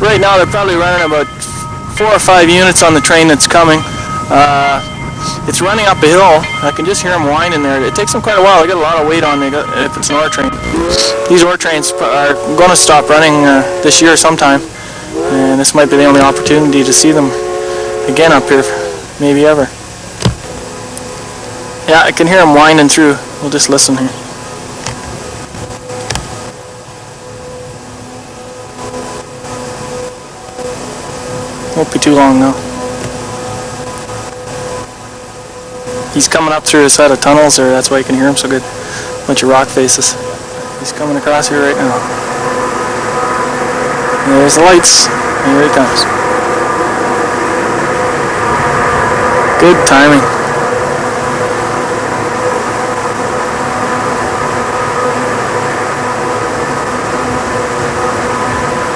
Right now they're probably running about 4 or 5 units on the train that's coming. It's running up a hill. I can just hear them whining there. It takes them quite a while. They got a lot of weight on them if it's an ore train. These ore trains are going to stop running this year sometime, and this might be the only opportunity to see them again up here, maybe ever. Yeah, I can hear them whining through. We'll just listen here. Won't be too long now. He's coming up through a set of tunnels there, that's why you can hear him so good. Bunch of rock faces. He's coming across here right now. And there's the lights. Here he comes. Good timing.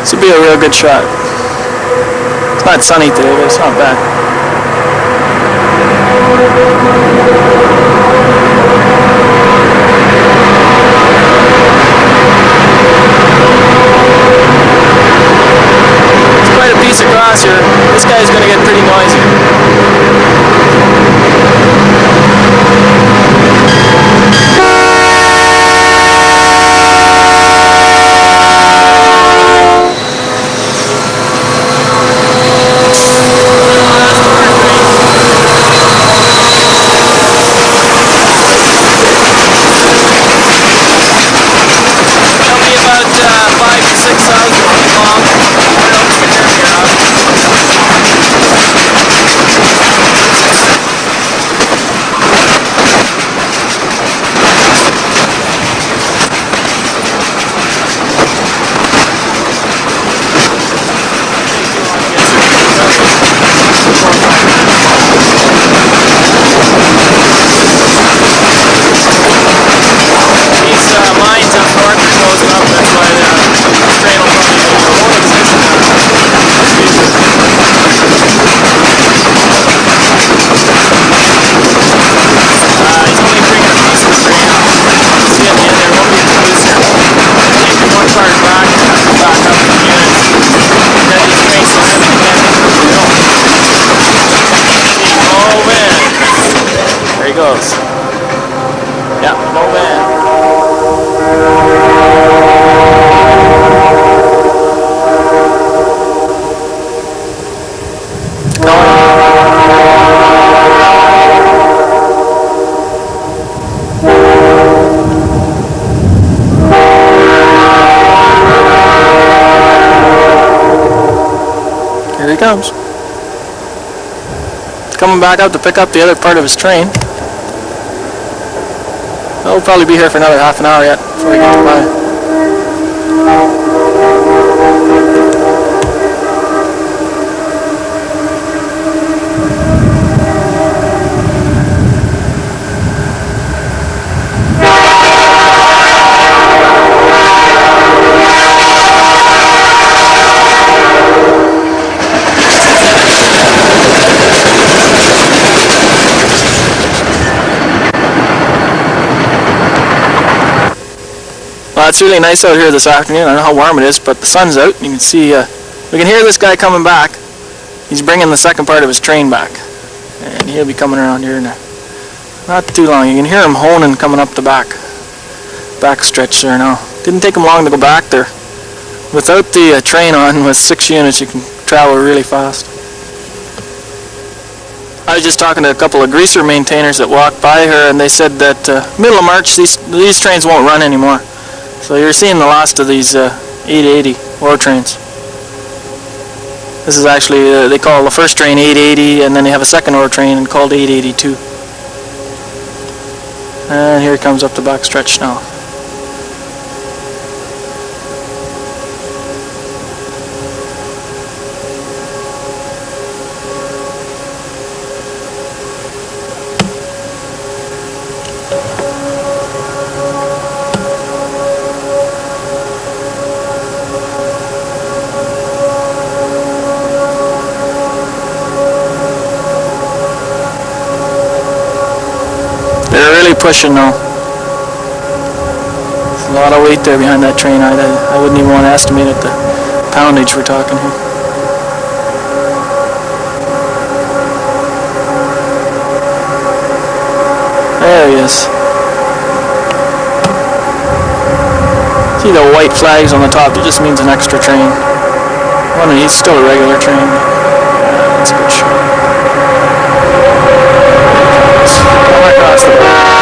This would be a real good shot. It's not sunny today, but it's not bad. Across here, this guy's going to get pretty noisy. Goes. Yeah, no man. Here he comes. He's coming back up to pick up the other part of his train. He'll probably be here for another half an hour yet before he gets by. Well, it's really nice out here this afternoon. I don't know how warm it is, but the sun's out. You can see, we can hear this guy coming back. He's bringing the second part of his train back. And he'll be coming around here now. Not too long. You can hear him honing coming up the back stretch there now. Didn't take him long to go back there. Without the train on, with 6 units, you can travel really fast. I was just talking to a couple of greaser maintainers that walked by here, and they said that middle of March, these trains won't run anymore. So you're seeing the last of these 880 ore trains. This is actually, they call the first train 880, and then they have a second ore train called 882. And here it comes up the back stretch now. They're really pushing now. There's a lot of weight there behind that train. I wouldn't even want to estimate it. The poundage we're talking here. There he is. See the white flags on the top, it just means an extra train. Well, no, he's still a regular train. Yeah, that's a good shot. Come across the back.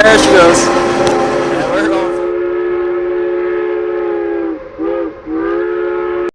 There she goes.